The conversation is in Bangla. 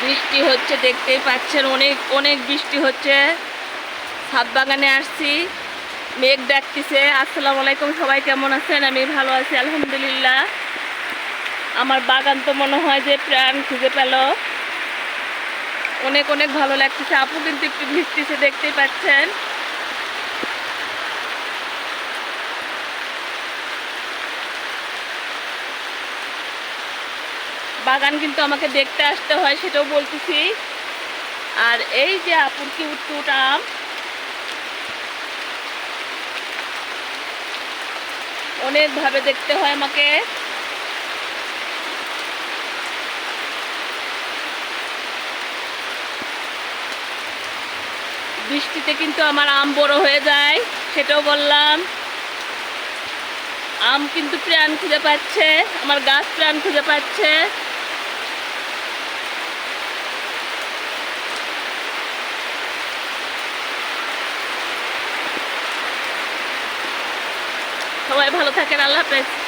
বৃষ্টি হচ্ছে, দেখতেই পাচ্ছেন অনেক অনেক বৃষ্টি হচ্ছে। ছাদ বাগানে আসছি, মেঘ ডাকতেছে। আসসালামু আলাইকুম, সবাই কেমন আছেন? আমি ভালো আছি আলহামদুলিল্লাহ। আমার বাগান তো মনে হয় যে প্রাণ খুঁজে পেল। অনেক অনেক ভালো লাগতেছে। আপু কিন্তু একটু ভিজতেছে, দেখতেই পাচ্ছেন। বাগান কিন্তু আমাকে দেখতে আসতে হয়, সেটাও বলতেছি। আর এই যে আপুর কিউট কিউট আম, অনেকভাবে দেখতে হয় আমাকে। বৃষ্টিতে কিন্তু আমার আম বড় হয়ে যায়, সেটাও বললাম। আম কিন্তু প্রাণ খুঁজে পাচ্ছে, আমার গাছ প্রাণ খুঁজে পাচ্ছে। সবাই ভালো থাকেন, আল্লাহ হাফেজ।